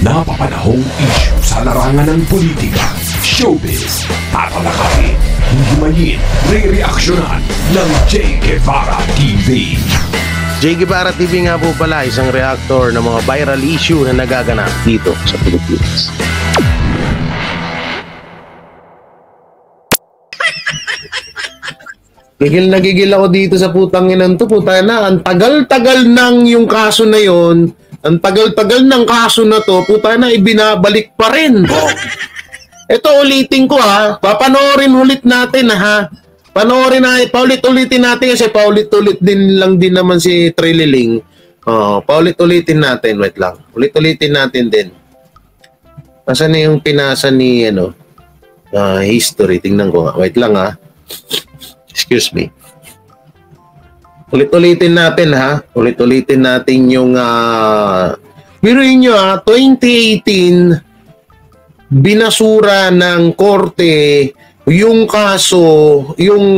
Napapanahong issue sa larangan ng politika, showbiz, tatalakayin, himayin, re-reaksyonan ng J. Guevara TV. J. Guevara TV nga po pala, isang reactor ng mga viral issue na nagaganap dito sa Pilipinas. Gigil na gigil ako dito sa putang inang to. Puta na, ang tagal-tagal nang yung kaso na yon. Ang tagal-tagal ng kaso na to, puta na, ibinabalik pa rin. Ito ulitin ko ha. Papanoorin ulit natin ha. Panoorin na, paulit-ulitin natin kasi paulit-ulit din lang din naman si Trililing. Paulit-ulitin natin. Wait lang. Ulit-ulitin natin din. Nasaan na yung pinasa ni history? Tingnan ko nga. Wait lang ha. Excuse me. Ulit-ulitin natin ha. Ulit-ulitin natin yung biruin nyo ha, 2018 binasura ng korte yung kaso, yung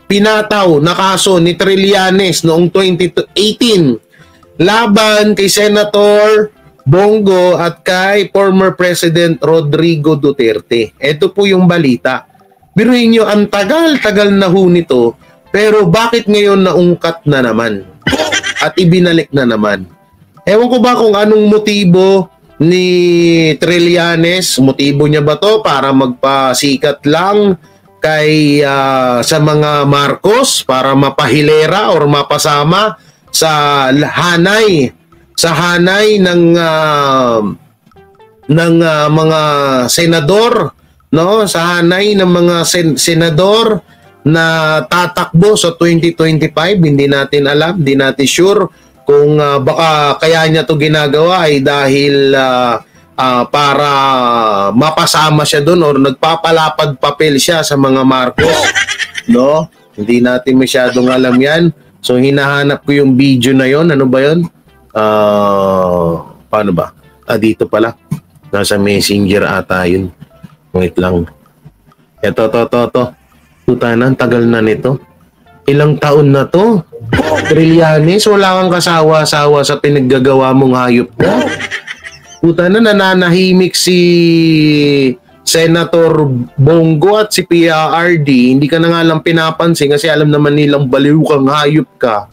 pinataw na kaso ni Trillanes noong 2018 laban kay Senator Bongo at kay former President Rodrigo Duterte. Ito po yung balita. Biruin nyo, ang tagal-tagal na ho nito, pero bakit ngayon naungkat na naman? At ibinalik na naman? Ewan ko ba kung anong motibo ni Trillanes? Motibo niya ba to para magpasikat lang kay sa mga Marcos para mapahilera or mapasama sa hanay ng mga senador, no, sa hanay ng mga senador na tatakbo sa 2025. Hindi natin alam, hindi natin sure kung baka kaya niya to ginagawa ay dahil para mapasama siya doon or nagpapalapad papel siya sa mga Marcos, no? Hindi natin masyadong alam yan. So hinahanap ko yung video na yon. Ano ba yon? Paano ba? Dito pala. Nasa Messenger ata yun. Wait lang. Ito. Puta na, tagal na nito. Ilang taon na to? Trillanes, wala kang kasawa-sawa sa pinaggagawa mong hayop na. Puta na, nananahimik si Senator Bongo at si PRRD. Hindi ka na nga lang pinapansin kasi alam naman nilang baliw kang hayop ka.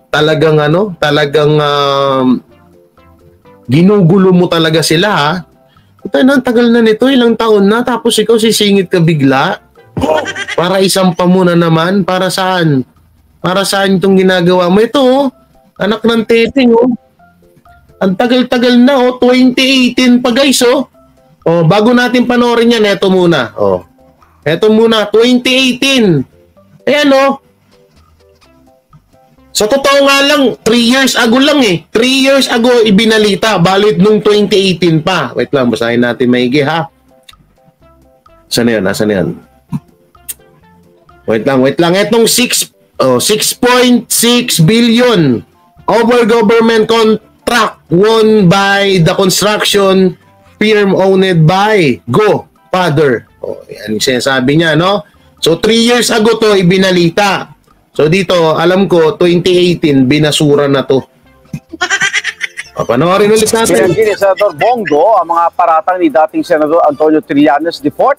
Talagang ginugulo mo talaga sila ha. Puta na, tagal na nito, ilang taon na, tapos ikaw sisingit ka bigla. Para isang pamuna naman, para saan? Para saan itong ginagawa mo? Ito, anak ng teteng, ang tagal-tagal na, 2018 pa guys, bago natin panoorin yan, eto muna, eto muna, 2018. Ayan, sa totoo nga lang, 3 years ago lang 3 years ago ibinalita, balit nung 2018 pa. Wait lang, basahin natin maigi ha. Saan na yan? Nasaan na yan? Wait lang. Etong 6.6 billion over government contract won by the construction firm owned by Go Father. Yan yung sinasabi niya, no? So 3 years ago to ibinalita. So dito, alam ko, 2018, binasura na to. Panoorin ulit natin. Pinagin ni Senator Bongo ang mga paratang ni dating Senador Antonio Trillanes IV.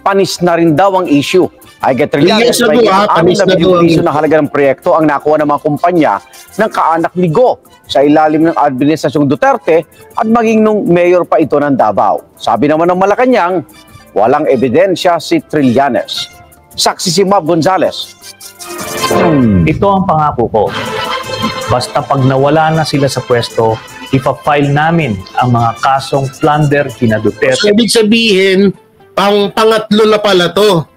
Panis na rin daw ang issue. Ay get Trillanes, may panis na daw ang issue na halaga ng proyekto ang nakuha ng mga kumpanya ng kaanak ni Go sa ilalim ng Administrasyong Duterte at maging nung mayor pa ito ng Davao. Sabi naman ng Malacanang, walang ebidensya si Trillanes. Saksi si Mab Gonzales. Ito ang pangako ko. Basta pag nawala na sila sa pwesto, ipa-file namin ang mga kasong plunder kina Duterte. So, ibig sabihin, pangatlo na pala to.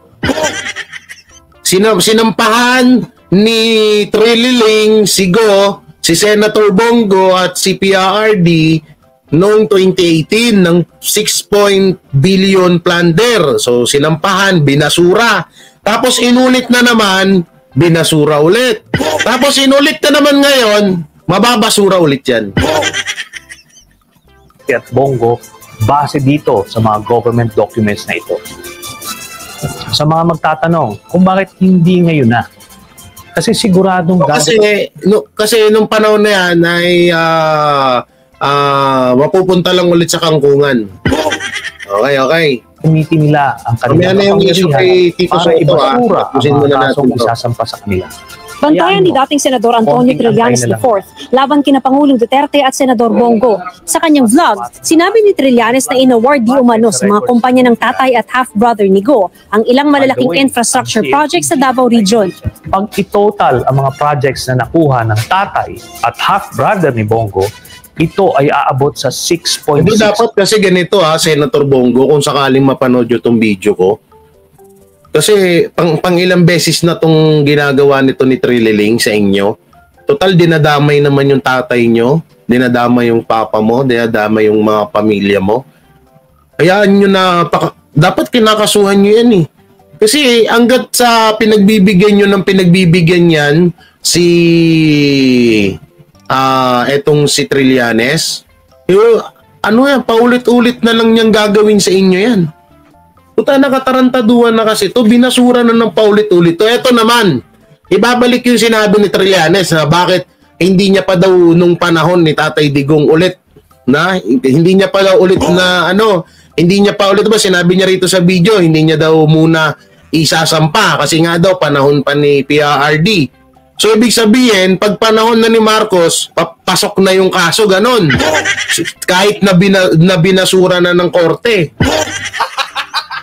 Sinampahan ni Trililing, si Go, si Senator Bongo at si PRRD noong 2018 ng 6 billion plunder. So sinampahan, binasura. Tapos inulit na naman, binasura ulit. Tapos inulit na naman ngayon, mababasura ulit yan. At Bongo, base dito sa mga government documents na ito. Sa mga magtatanong kung bakit hindi ngayon na, Kasi siguradong kasi nung panahon na yan ay mapupunta lang ulit sa kangkungan. Okay. Gamitin nila ang kanilang kapangyarihan para ibasura ang mga kasong isasampa sa kanila. Bantayan ni dating Senador Antonio Trillanes IV laban kina Pangulong Duterte at Senador Bongo. Sa kanyang vlog, sinabi ni Trillanes na in-award di umano sa mga kumpanya ng tatay at half-brother ni Go ang ilang malalaking infrastructure projects sa Davao Region. Pag itotal ang mga projects na nakuha ng tatay at half-brother ni Bongo, ito ay aabot sa 6.6. Hindi dapat kasi ganito Senator Bongo, kung sakaling mapanood nyo itong video ko. Kasi pang ilang beses na itong ginagawa nito ni Trililing sa inyo. Total, dinadamay naman yung tatay nyo, dinadamay yung papa mo, dinadamay yung mga pamilya mo. Hayaan nyo na, dapat kinakasuhan nyo yan eh. Kasi hanggat sa pinagbibigyan nyo ng pinagbibigyan yan, etong si Trillanes, paulit-ulit na lang niyang gagawin sa inyo yan. Puta, nakatarantaduhan na kasi to, binasura na ng paulit-ulit to. Eto naman, ibabalik yung sinabi ni Trillanes na bakit hindi niya pa daw nung panahon ni Tatay Digong ulit na hindi niya pa daw ulit na hindi niya pa ulit ba sinabi niya rito sa video, hindi niya daw muna isasampa kasi nga daw panahon pa ni PRRD. So ibig sabihin, pag panahon na ni Marcos, pasok na yung kaso, ganon. Kahit na binasura na ng korte.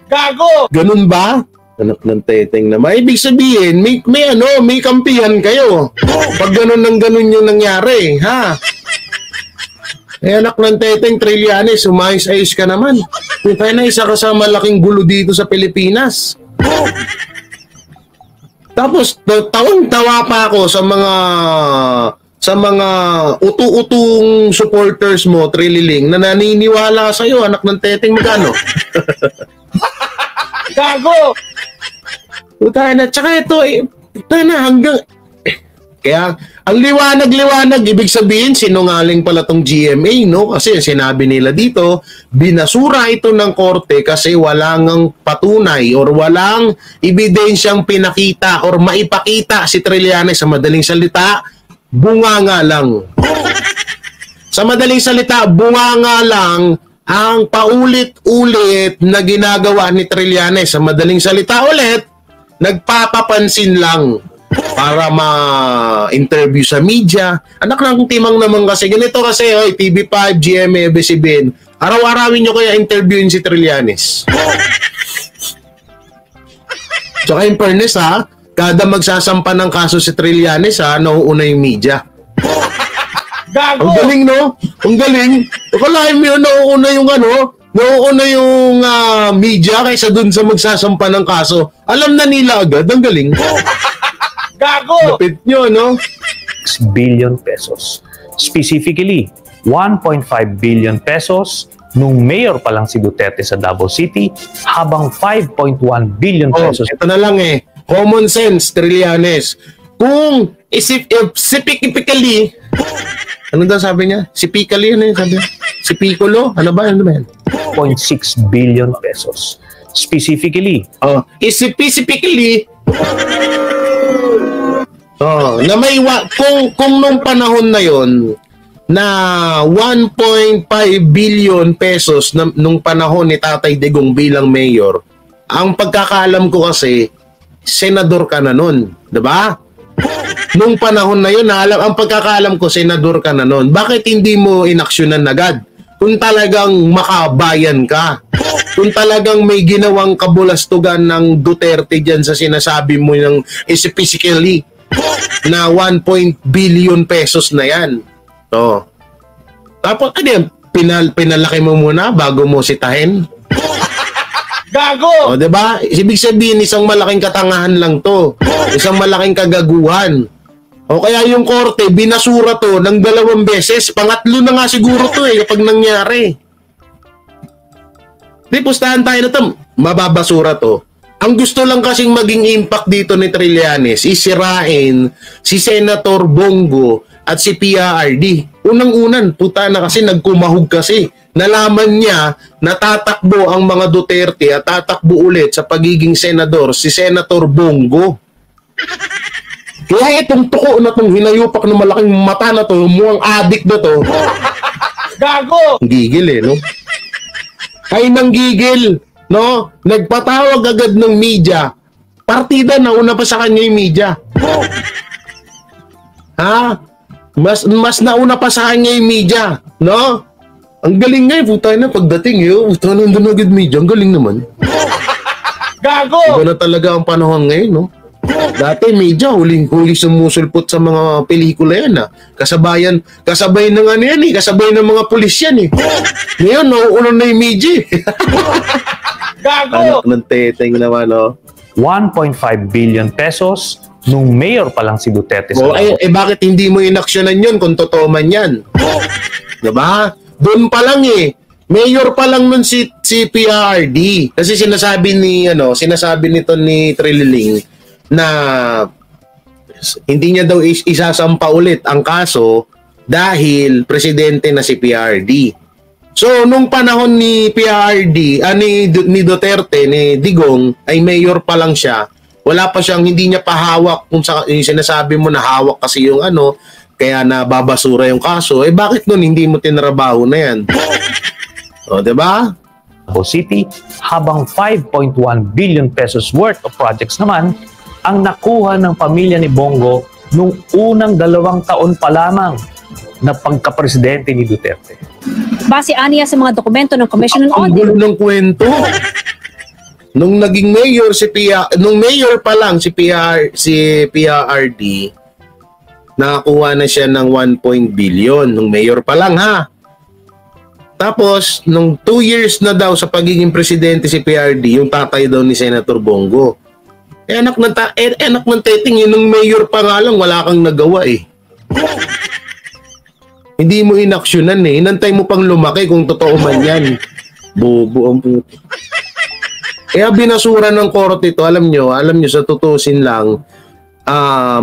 Gago! Ganun ba? Anak ng teteng naman. Ibig sabihin, may kampihan kayo. Pag ganun ng ganun yung nangyari, ha? Anak ng teteng, Trillanes, umayos-ayos ka naman. Kung kaya na isa ka sa malaking gulo dito sa Pilipinas. Tapos, tawang-tawa pa ako sa mga utu-utong supporters mo, Trililing, na naniniwala sa'yo, anak ng teteng, magano? Gago! Puta na, tsaka ito hanggang... Kaya, ang liwanag-liwanag, ibig sabihin, sinungaling pala tong GMA, no? Kasi sinabi nila dito, binasura ito ng korte kasi walang patunay or walang ebidensyang pinakita or maipakita si Trillanes. Sa madaling salita, bunganga lang. Sa madaling salita, bunganga lang ang paulit-ulit na ginagawa ni Trillanes. Sa madaling salita ulit, nagpapapansin lang para ma-interview sa media. Anak ng timang naman kasi. Ganito kasi, TV5, GMA, ABS-CBN. Araw-arawin nyo kaya interviewin si Trillanes. Tsaka in fairness kada magsasampa ng kaso si Trillanes nauuna yung media. Gago! Ang galing, no? Ang galing. Akalain mo yun, nauuna yung media kaysa dun sa magsasampa ng kaso. Alam na nila agad. Ang galing. Gago! Lapit nyo, no? 6 billion pesos. Specifically, 1.5 billion pesos nung mayor pa lang si Duterte sa Davao City, habang 5.1 billion pesos. Ito na lang common sense, Trillanes. Kung specifically, ano daw sabi niya? Sipically, ano yung sabi niya? Sipicolo? Ano ba yan? 0.6 billion pesos. Specifically. Specifically, na may kung nung panahon na yon na 1.5 billion pesos nung panahon ni Tatay Digong bilang mayor, ang pagkakaalam ko kasi, senador ka na nun. Diba? Nung panahon na yun, ang pagkakaalam ko, senador ka na nun. Bakit hindi mo inaksyonan agad? Kung talagang makabayan ka, kung talagang may ginawang kabulastugan ng Duterte dyan sa sinasabi mo ng specifically na 1 billion pesos na yan. Tapos, pinalaki mo muna bago mo sitahin? Gago! Diba? Ibig sabihin, isang malaking katangahan lang to. Isang malaking kagaguhan. Kaya yung korte, binasura to ng 2 beses. Pangatlo na nga siguro to kapag nangyari. Di, pustahan tayo na to. Mababasura to. Ang gusto lang kasing maging impact dito ni Trillanes, isirain si Senator Bongo at si PRRD. Unang-unan, puta na kasi nagkumahog kasi. Nalaman niya na tatakbo ang mga Duterte at tatakbo ulit sa pagiging senador si Senator Bongo. Kaya itong tuko na itong hinayupak ng malaking mata na to, mukhang adik na to. Gago! Gigil no? Ay nanggigil, no? Nagpatawag agad ng media. Partida na una pa sa kanya yung media. Ha? Mas nauna pa sa kanya yung media, no? Ang galing nga puta na pagdating puta na nandun agad media. Ang galing naman. Gago! Iba na talaga ang panahon ngayon, no? Dati media, huling-huli sumusulpot sa mga pelikula yan, kasabay ng ano yan kasabay ng mga pulis yan Ngayon, nauunan na yung media Gago! Anak ng teteng naman, 1.5 billion pesos nung mayor pa lang si Duterte sa bakit hindi mo inaksyonan yun kung totoo man yan? Diba? Doon pa lang mayor pa lang nun si PRD. Kasi sinasabi nito ni Trililing na hindi niya daw isasampa ulit ang kaso dahil presidente na si PRD. So, nung panahon ni PRD, ni Duterte, ni Digong, ay mayor pa lang siya. Wala pa siyang, hindi niya pa hawak kung yung sinasabi mo na hawak kasi yung kaya nababasura yung kaso. Bakit nun hindi mo tinrabaho na yan? O, diba? Davao City, habang 5.1 billion pesos worth of projects naman ang nakuha ng pamilya ni Bongo nung unang 2 taon pa lamang na pagkapresidente ni Duterte. Base aniya sa mga dokumento ng Commission on Ang Audit. gulo ng kwento. Nung naging mayor nung mayor pa lang si PRD, nakakuha na siya ng 1 billion nung mayor pa lang Tapos, nung 2 years na daw sa pagiging presidente si PRD, yung tatay daw ni Senator Bongo. Anak ng teting nung mayor pa nga lang, wala kang nagawa Hindi mo inaksyonan Inantay mo pang lumaki kung totoo man yan. Bobo ang puto. Kaya binasura ng korte ito, alam nyo sa tutusin lang,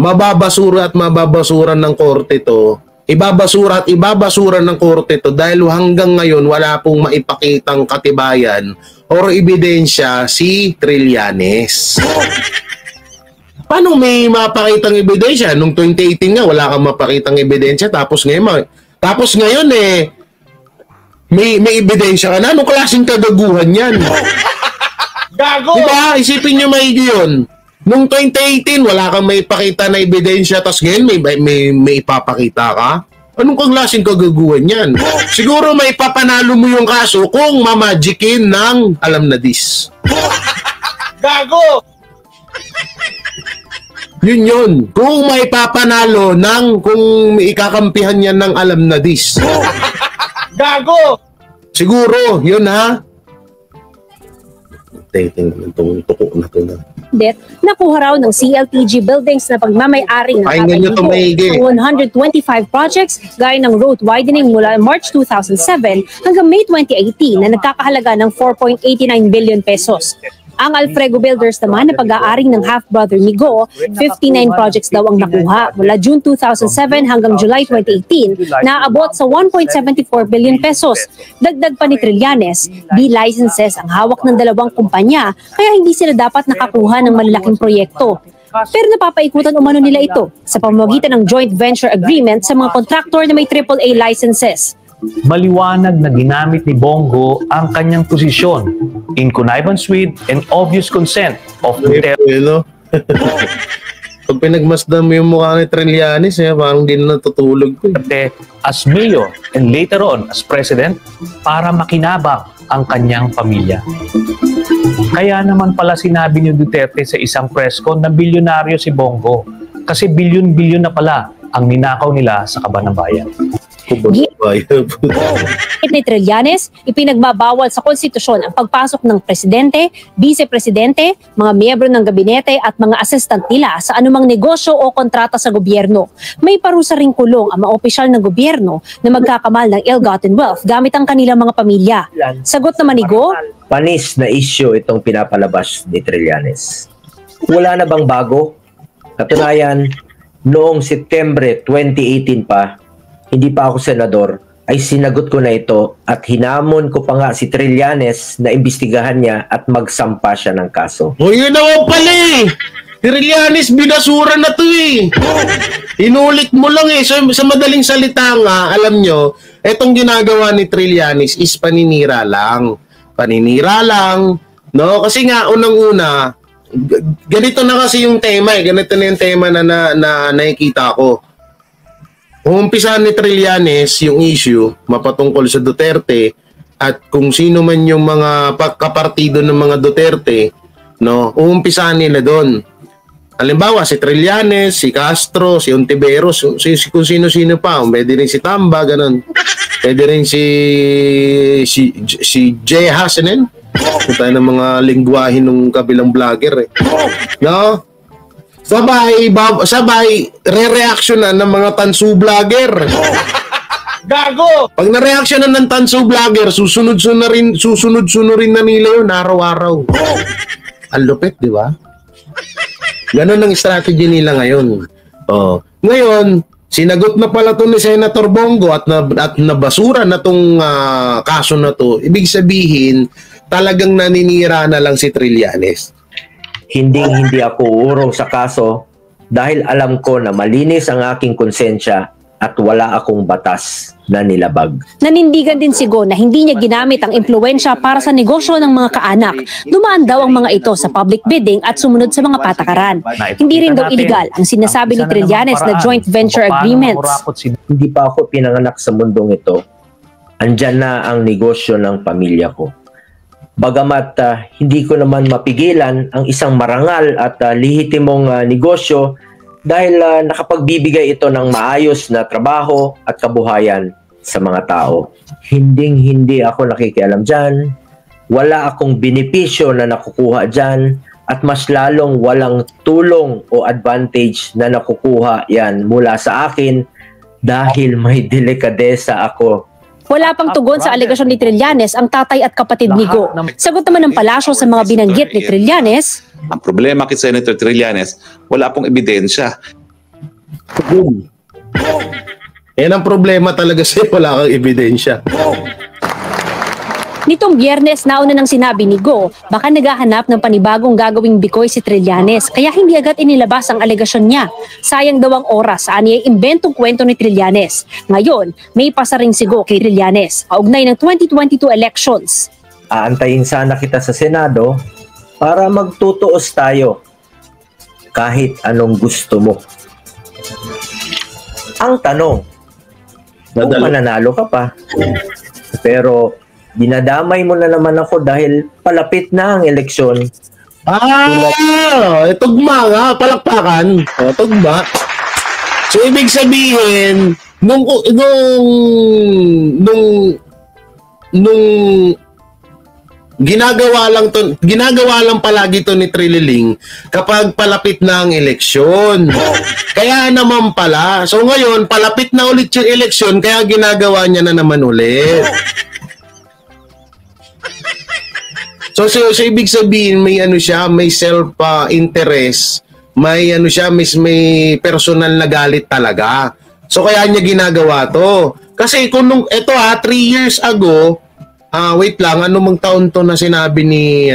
mababasura ng korte ito. Ibabasura ng korte ito dahil hanggang ngayon wala pong maipakitang katibayan o ebidensya si Trillanes. Paano may mapakitang ebidensya? Nung 2018 nga, wala kang mapakitang ebidensya. Tapos ngayon may ebidensya ka na. Anong klaseng kagaguhan yan? Gago! Diba? Isipin nyo maigi yun. Nung 2018, wala kang may ipakita na ebidensya. Tapos ngayon, may ipapakita ka? Anong klaseng kagaguhan yan? Siguro may papanalo mo yung kaso kung mamagikin ng alam na dis. Gago! Yun. Kung may papanalo kung ikakampihan yan ng alam na dis. Gago! Siguro, yun Tingnan itong tuko na to na. Nakuha raw ng CLTG buildings na pagmamay-ari ng Pakinggan nyo ito maigi. 125 projects gaya ng road widening mula March 2007 hanggang May 2018 na nagkakahalaga ng 4.89 billion pesos. Ang Alfrego Builders naman na pag-aaring ng half-brother ni Go, 59 projects daw ang nakuha mula June 2007 hanggang July 2018 na abot sa 1.74 billion pesos. Dagdag pa ni Trillanes, B-licenses ang hawak ng 2 kumpanya kaya hindi sila dapat nakakuha ng malalaking proyekto. Pero napapaikutan umano nila ito sa pamamagitan ng joint venture agreement sa mga kontraktor na may AAA licenses. Maliwanag na ginamit ni Bongo ang kanyang posisyon in connivance with and obvious consent of Duterte. Pag pinagmasdan mo yung mukha ni Trillanes, parang di na natutulog ko. As mayor and later on as president para makinabang ang kanyang pamilya. Kaya naman pala sinabi ni Duterte sa isang press con na bilyonaryo si Bongo kasi bilyon-bilyon na pala ang ninakaw nila sa Kaban ng Bayan. Ni Trillanes, ipinagbabawal sa konstitusyon ang pagpasok ng presidente, vice-presidente, mga miyembro ng gabinete at mga assistant nila sa anumang negosyo o kontrata sa gobyerno. May parusa ring kulong ang mga opisyal ng gobyerno na magkakamal ng ill-gotten wealth gamit ang kanilang mga pamilya. Sagot naman ni Go, panis na issue itong pinapalabas ni Trillanes. Wala na bang bago? Katunayan, noong Setyembre 2018 pa, hindi pa ako senador, ay sinagot ko na ito at hinamon ko pa nga si Trillanes na imbestigahan niya at magsampa siya ng kaso. O yun naman pala Trillanes, binasura na to eh. Inulit mo lang eh. So, sa madaling salita nga, alam nyo, etong ginagawa ni Trillanes is paninira lang. Paninira lang. No? Kasi nga, unang-una, ganito na kasi yung tema eh. Ganito na yung tema na nakikita ko. Umpisa ni Trillanes yung issue, mapatungkol sa Duterte, at kung sino man yung mga kapartido ng mga Duterte, no, uumpisahan nila doon. Halimbawa, si Trillanes, si Castro, si Ontiveros, kung sino-sino pa, pwede rin si Tamba, ganun. Pwede rin si Jehas, ano? Tayo ng mga lingwahe ng kabilang vlogger eh. No? Sabay, re-reactionan ng mga tansu vlogger. Gago! Pag na-reactionan ng tanso vlogger, susunod-sunurin na nila yun araw-araw. Ang lupit, di ba? Ganon ang strategy nila ngayon. Oh. Ngayon, sinagot na pala to ni Senator Bongo at nabasura na tong kaso na to. Ibig sabihin, talagang naninira na lang si Trillanes. Hindi ako uurong sa kaso dahil alam ko na malinis ang aking konsensya at wala akong batas na nilabag. Nanindigan din si Go na hindi niya ginamit ang impluwensya para sa negosyo ng mga kaanak. Dumaan daw ang mga ito sa public bidding at sumunod sa mga patakaran. Hindi rin daw illegal ang sinasabi ni Trillanes na joint venture agreements. Hindi pa ako pinanganak sa mundong ito. Andyan na ang negosyo ng pamilya ko. Bagamat hindi ko naman mapigilan ang isang marangal at lehitimong negosyo dahil nakapagbibigay ito ng maayos na trabaho at kabuhayan sa mga tao. Hindi ako nakikialam dyan. Wala akong benepisyo na nakukuha dyan at mas lalong walang tulong o advantage na nakukuha yan mula sa akin dahil may delikadesa ako. Wala pang tugon sa alegasyon ni Trillanes ang tatay at kapatid ni Go. Sagot naman ng palasyo sa mga binanggit ni Trillanes. Ang problema kay Senator Trillanes, wala pong ebidensya. Yan ang problema talaga sa'yo, wala kang ebidensya. Nitong Biyernes, nauna nang sinabi ni Go, baka naghahanap ng panibagong gagawing bikoy si Trillanes, kaya hindi agad inilabas ang alegasyon niya. Sayang daw ang oras sa aniyay imbentong kwento ni Trillanes. Ngayon, may pasaring si Go kay Trillanes, kaugnay ng 2022 elections. Aantayin sana kita sa Senado para magtutuos tayo kahit anong gusto mo. Ang tanong, kung mananalo ka pa, pero dinadamay mo na naman ako dahil palapit na ang eleksyon. Tugma nga, palakpakan. Tugma. So, ibig sabihin, nung ginagawa lang palagi to ni Trililing kapag palapit na ang eleksyon. Kaya naman pala, so ngayon, palapit na ulit yung eleksyon, kaya ginagawa niya na naman ulit. So ibig sabihin may may self-interest, may may personal na galit talaga. So kaya niya ginagawa to. Kasi kung 3 years ago, wait lang, anong taon to na sinabi ni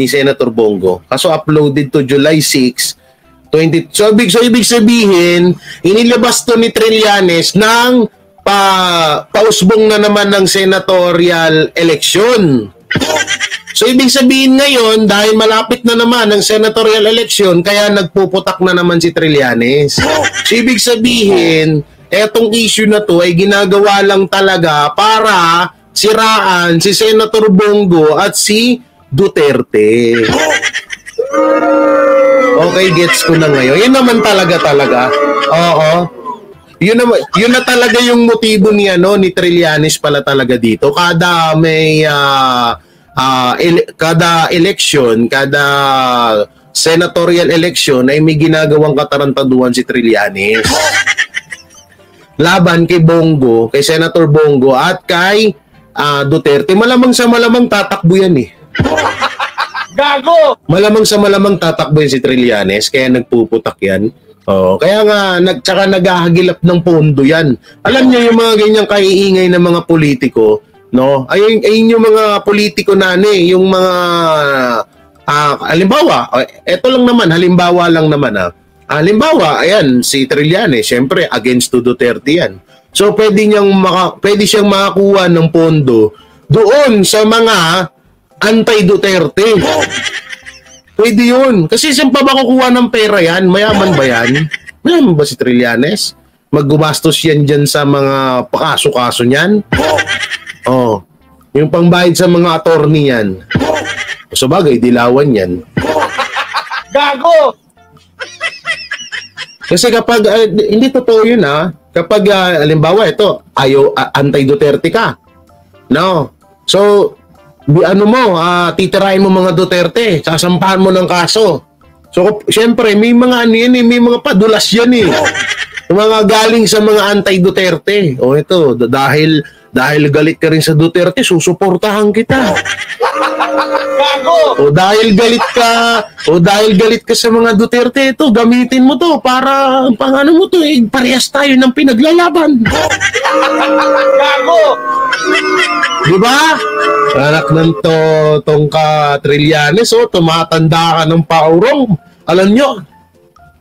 Senator Bongo? Kaso uploaded to July 6, 20. So ibig sabihin, inilabas to ni Trillanes ng pausbong na naman ng senatorial election. So ibig sabihin ngayon, dahil malapit na naman ang senatorial election, kaya nagpuputak na naman si Trillanes. So ibig sabihin, etong issue na to ay ginagawa lang talaga para siraan si Senator Bongo at si Duterte. Okay, gets ko na ngayon. Yan naman talaga. Oo. Yun na talaga yung motibo ni Trillanes pala talaga dito. Kada may kada election, kada senatorial election ay may ginagawang katarantaduhan si Trillanes. Laban kay Bongo, kay Senator Bongo at kay Duterte. Malamang sa malamang tatakbo yan eh. Gago! Malamang sa malamang tatakbo yan si Trillanes, kaya nagpuputak yan. Kaya nga tsaka naghahagilap ng pondo yan. Alam niyo yung mga ganyang kaiingay ng mga politiko, no? Ayun yung mga politiko yung mga Halimbawa, eto lang naman, halimbawa lang naman halimbawa, ayan, si Trillanes, syempre against to Duterte yan. So pwede siyang makakuha ng pondo doon sa mga anti-Duterte. Pwede yun. Kasi saan pa ba kukuha ng pera yan? Mayaman ba yan? Mayaman ba si Trillanes? Maggumastos yan dyan sa mga pakaso-kaso niyan? Oh, yung pangbayad sa mga attorney yan. So bagay, dilawan yan. Gago! Kasi kapag, hindi totoo yun kapag, halimbawa ito, anti-Duterte ka. No? So, titirahin mo mga Duterte, sasampahan mo ng kaso. So, syempre, may mga may mga padulas yan Yung mga galing sa mga anti-Duterte. O ito, dahil galit ka rin sa Duterte, susuportahan kita. O dahil galit ka sa mga Duterte, ito, gamitin mo to para parehas tayo ng pinaglalaban. Diba? Anak ng tong ka Trillanes, tumatanda ka ng paurong. Alam nyo,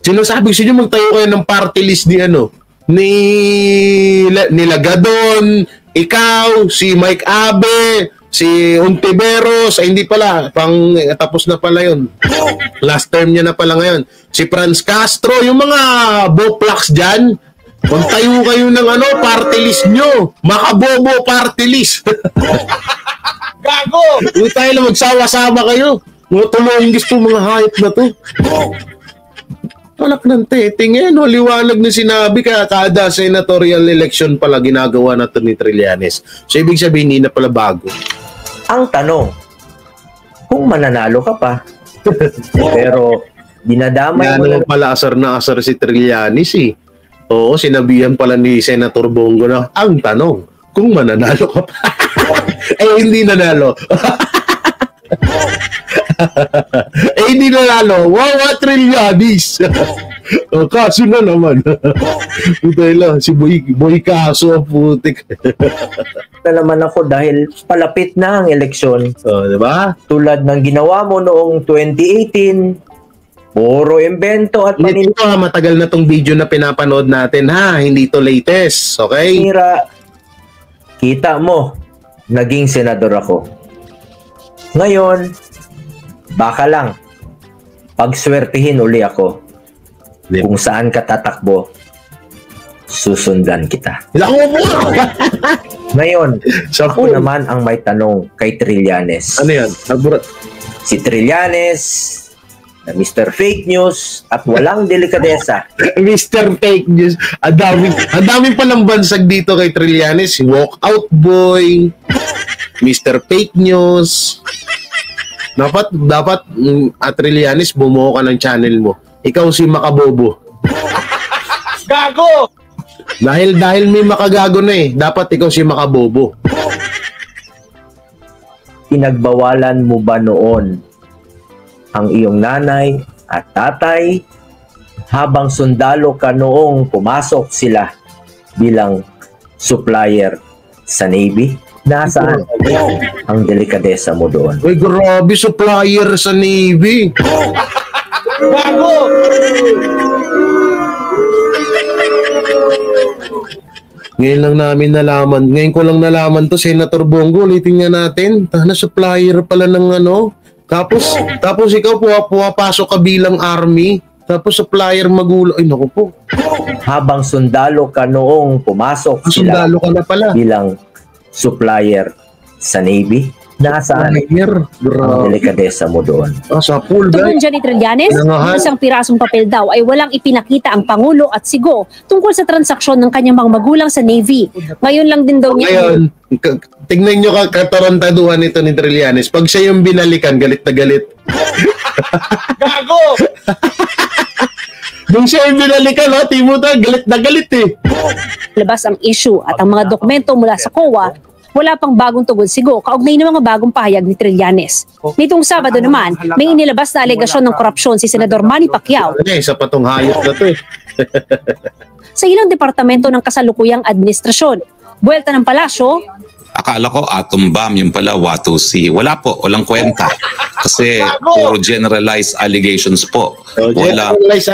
sinasabi sa inyo, magtayo kayo ng party list ni Lagadon, ikaw, si Mike Abe, si Ontiveros, hindi pala, tapos na pala yun. Last term niya na pala ngayon. Si Franz Castro, yung mga boplax dyan, magtayo kayo ng party list nyo. Makabobo party list. Gago! Hindi tayo na magsawa-sama kayo. Tulong gusto mga hayop na to. Palak ng teting liwanag na sinabi kada senatorial election pala ginagawa na to ni Trillanes. So ibig sabihin hindi na pala bago. Ang tanong, kung mananalo ka pa, pero dinadamay mo na pala asar si Trillanes Oo, sinabihan pala ni Senator Bongo na ang tanong, kung mananalo ka pa. Hindi nanalo. Hindi nanalo. Wow, Trillanes. Kaso na naman. Si Boy Kaso, putik. Na naman ako dahil palapit na ang eleksyon. Diba? Tulad ng ginawa mo noong 2018, puro invento at ito matagal na tong video na pinapanood natin hindi to latest, okay? Kita mo, naging senador ako. Ngayon, baka lang, pagswertihin uli ako. Kung saan ka tatakbo, susundan kita. Ngayon, ako naman ang may tanong kay Trillanes. Ano yan? Si Trillanes, na Mr. Fake News at walang delikadesa. Mr. Fake News. Ang dami palang bansag dito kay Trillanes. Si Walkout Boy, Mr. Fake News. Dapat Trillanes, bumuo ka ng channel mo. Ikaw si Makabobo. Gago! Dahil may makagago na dapat ikaw si Makabobo. Pinagbawalan mo ba noon ang iyong nanay at tatay habang sundalo ka noong pumasok sila bilang supplier sa Navy? Nasaan ang delikadesa mo doon? Uy, grabe, supplier sa Navy. Gago! Ngayon ko lang nalaman to, Senator Bongo. Ulitin nga natin. Supplier pala ng Tapos ikaw pumapasok ka bilang army, tapos supplier magulo. Ay naku po. Habang sundalo ka noong pumasok sila sundalo ka na pala bilang supplier sa Navy, nasaan ang delikadesa mo doon? Sa pool, Tugon dyan ni Trillanes, isang pirasong papel daw ay walang ipinakita ang Pangulo at Sigo tungkol sa transaksyon ng kanyang mga magulang sa Navy. Ngayon lang din daw niya. Ngayon, tingnan nyo katarantaduhan nito ni Trillanes. Pag siya yung binalikan, galit na galit. Gago! Nung siya yung binalikan, Timothy, galit na galit Labas ang issue at ang mga dokumento mula sa COA, wala pang bagong tugon Sigo kaugnay ng mga bagong pahayag ni Trillanes. Nitong Sabado naman, may inilabas na alegasyon ng korupsyon si Senador Manny Pacquiao. Sa patong hayop na to sa ilang departamento ng kasalukuyang administrasyon. Buwelta ng palasyo, Akala ko atom bomb, yung pala Watusi. Wala po, walang kwenta. Kasi puro generalized allegations po. Wala. Generalized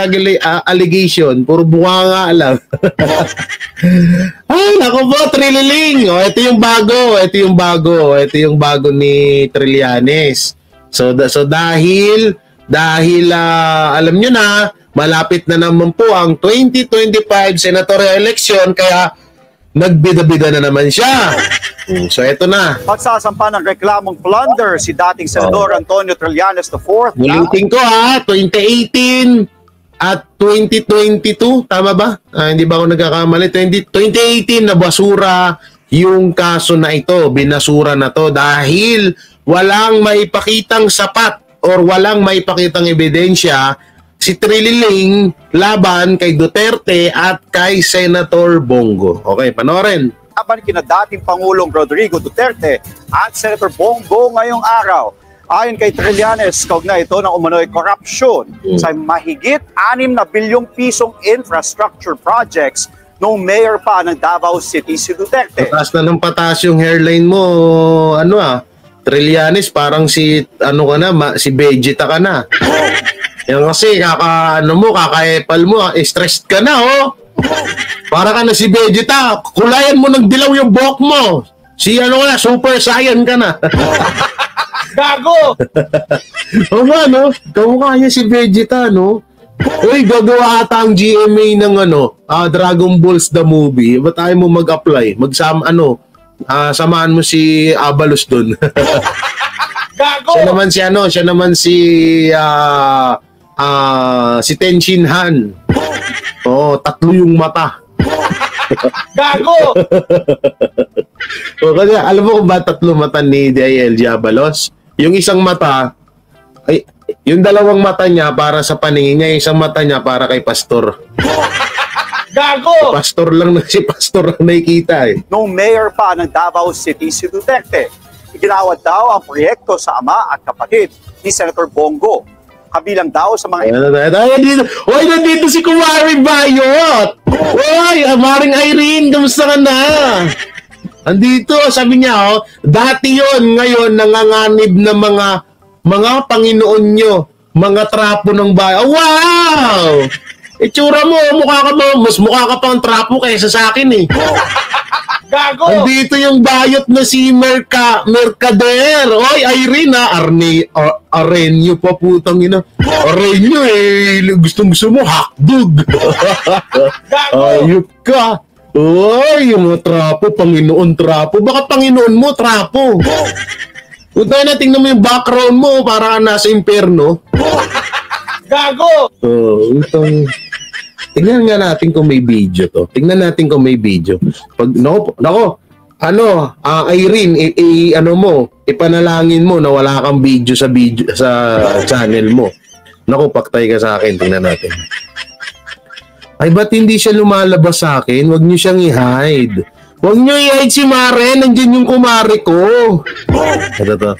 allegation, puro bunganga lang. Ay, naku po, Trililing. O, ito yung bago. Ito yung bago ni Trillanes. So dahil alam nyo na, malapit na naman po ang 2025 senatorial election, kaya nagbida-bida na naman siya. So eto na. Magsasampa ng reklamong plunder si dating Senador Antonio Trillanes IV. Ulitin ko 2018 at 2022, tama ba? Hindi ba ako nagkakamali? 2018 na basura yung kaso na ito. Binasura na to dahil walang maipakitang sapat or walang maipakitang ebidensya si Trililing laban kay Duterte at kay Senator Bongo. Okay, panoorin. Laban kina dating Pangulong Rodrigo Duterte at Senator Bongo ngayong araw. Ayon kay Trillanes, kaugnay ito ng umano'y corruption sa mahigit 6 na bilyong pisong infrastructure projects noong mayor pa ng Davao City si Duterte. Patas na ng patas yung hairline mo, Trillanes, parang si si Vegeta ka na. Yan kasi kakaepal mo, stressed ka na Para ka na si Vegeta, kulayan mo ng dilaw yung buhok mo. Si Super Saiyan ka na. Gago! Kamukha niya si Vegeta, Uy, gagawa ata ang GMA ng Dragon Balls the movie. Ba't tayo mo mag-apply? Samahan mo si Abalos doon. Gago! Siya naman si Tenshin Han. 3 yung mata. Gago! Kasi alam mo kung ba 3 mata ni D.I.L. Abalos? Yung isang mata, yung 2 mata niya para sa paningin niya, yung isang mata niya para kay Pastor. Gago! Pastor lang nakikita Noong mayor pa ng Davao City si Duterte, iginawad daw ang proyekto sa ama at kapatid ni Senator Bongo. Kabilang daw sa mga... nandito si Kumari Bayot! Uy, Maring Irene, kamusta ka na? Andito, sabi niya, dati yon, ngayon nanganganib na mga Panginoon nyo, mga trapo ng bayan. Wow! Itsura mo, mas mukha ka pa ang trapo kaysa sa akin Gago! Andito yung bayot na si Mercader. Oy, Irene Arenyo pa putang ina. Arenyo gustong-gusto mo, hotdog. Ayup ka. Oy, yung mga trapo, Panginoon trapo. Baka Panginoon mo, trapo. Kung tayo na tingnan mo yung background mo, para ka nasa impyerno. Gago! Tingnan nga natin kung may video to. Pag Irene, ipanalangin mo na wala kang video sa channel mo. Paktay ka sa akin. Tingnan natin. Ay, ba't hindi siya lumalabas sa akin? Huwag niyo siyang i-hide. Huwag niyo i-hide si Mare. Nandiyan yung kumari ko. Ito to.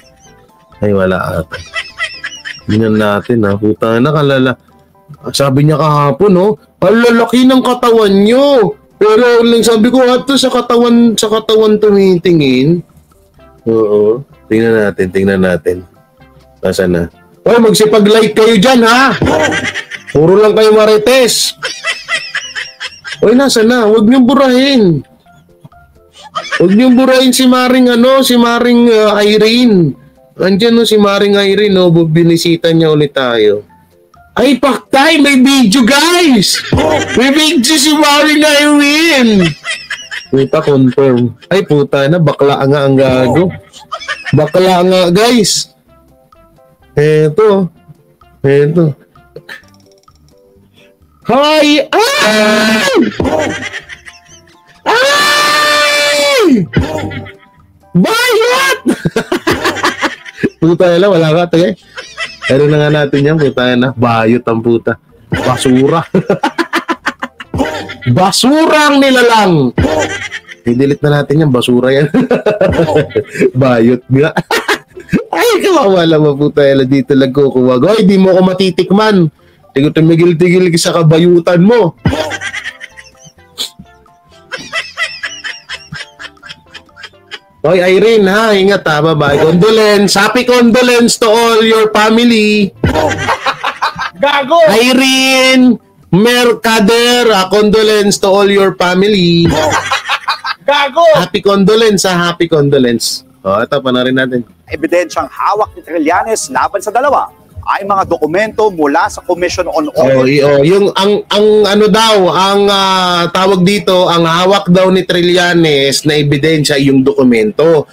Ay, wala ata. Tingnan natin Puta na, kalala. Sabi niya kahapon, ang lalaki ng katawan niyo. Pero lang sabi ko, sa katawan tumitingin. Oo. Tingnan natin. Nasaan na? Hoy, magsipag-like kayo dyan, Puro lang kayo marites. Hoy, nasaan na? Huwag niyong burahin. Si Maring Irene. Andiyan si Maring Irene, binisita niya ulit tayo. Ay, paktay! May video, guys! May video si Maring Irene! Puta, confirm. Ay, puta na, bakla nga ang gago. Bakla nga, guys. Eto. Hi! Ay! Bayot! Puta na lang, wala ka, tagay. Pero na nga natin yan, puta na. Bayot ang puta. Basura. Basura ang nilalang. I-delete na natin yan, basura yan. Bayot nga. Ay, kawawala mo puta yan. Dito lang kukuwag. Oy, di mo ako matitikman. Tumigil-tigil sa kabayutan mo. Hoy, Irene, ha? Ingat, ha? Bye-bye. Condolence. Happy condolence to all your family. Gago! Irene Mercader, condolence to all your family. Gago! Happy condolence, ha? Happy condolence. Ito, panarin natin. Ebidensyang hawak ni Trillanes laban sa dalawa ay mga dokumento mula sa Commission on Audit. Yung ang ano daw, ang tawag dito, ang hawak daw ni Trillanes na ebidensya yung dokumento.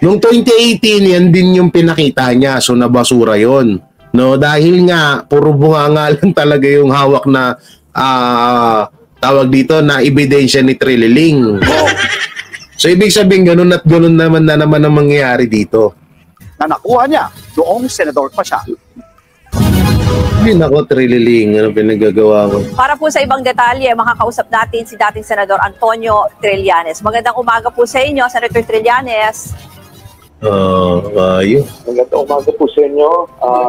Noong 2018, yan din yung pinakita niya, so nabasura yon. No, dahil nga puro bunganga lang talaga yung hawak na tawag dito na ebidensya ni Trililing. So ibig sabihin ganun at ganun naman ang mangyayari dito. Na nakuha niya noong senador pa siya. Hindi nako, Trililing, ano pinagagawa ko? Para po sa ibang detalye, makakausap natin si dating Senador Antonio Trillanes. Magandang umaga po sa inyo, Senator Trillanes. Ayun. Magandang umaga po sa inyo,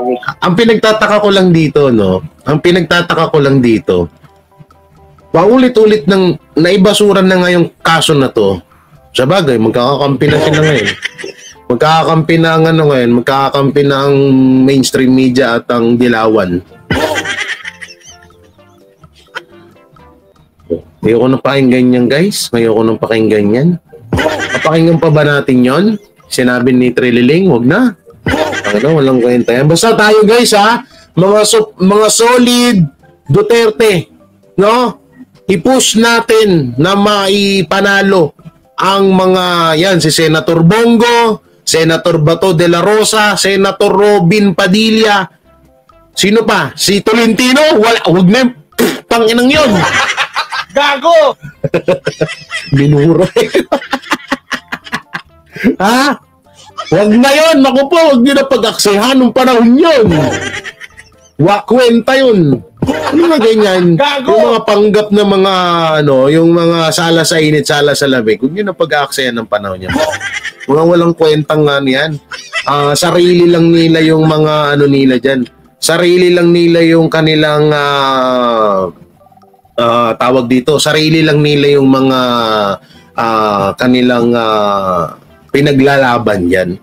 Miss. Ang pinagtataka ko lang dito, no? Ang pinagtataka ko lang dito, paulit-ulit nang naibasuran na nga yung kaso na to. Sa bagay, magkakakampi na sila ngayon. Magkakakampi na ang ano ngayon, magkakakampi na ang mainstream media at ang dilawan. Ayoko nang pakinggan yan, guys. Ayoko nang pakinggan yan. Papakinggan pa ba natin yon? Sinabi ni Trililing, wag na. Walang kwenta yan. Basta tayo, guys, ha? Mga solid Duterte, no? I-push natin na maipanalo ang mga, yan, si Senator Bongo, Senator Bato de la Rosa, Senator Robin Padilla, sino pa? Si Tolentino? Wala, wag na, panginang yun. Gago! Binura. Ha? Wag na yun, naku po, wag nyo na pag-aksehan ng panahon yun. Wakwenta yun. Ano nga ganyan? Gago! Yung mga panggap na mga, yung mga sala sa init, sala sa lamig, huwag nyo na pag-aaksayan ng panahon yan. Mga walang kwentang yan. Sarili lang nila yung mga nila dyan. Sarili lang nila yung kanilang tawag dito. Sarili lang nila yung mga kanilang pinaglalaban yan.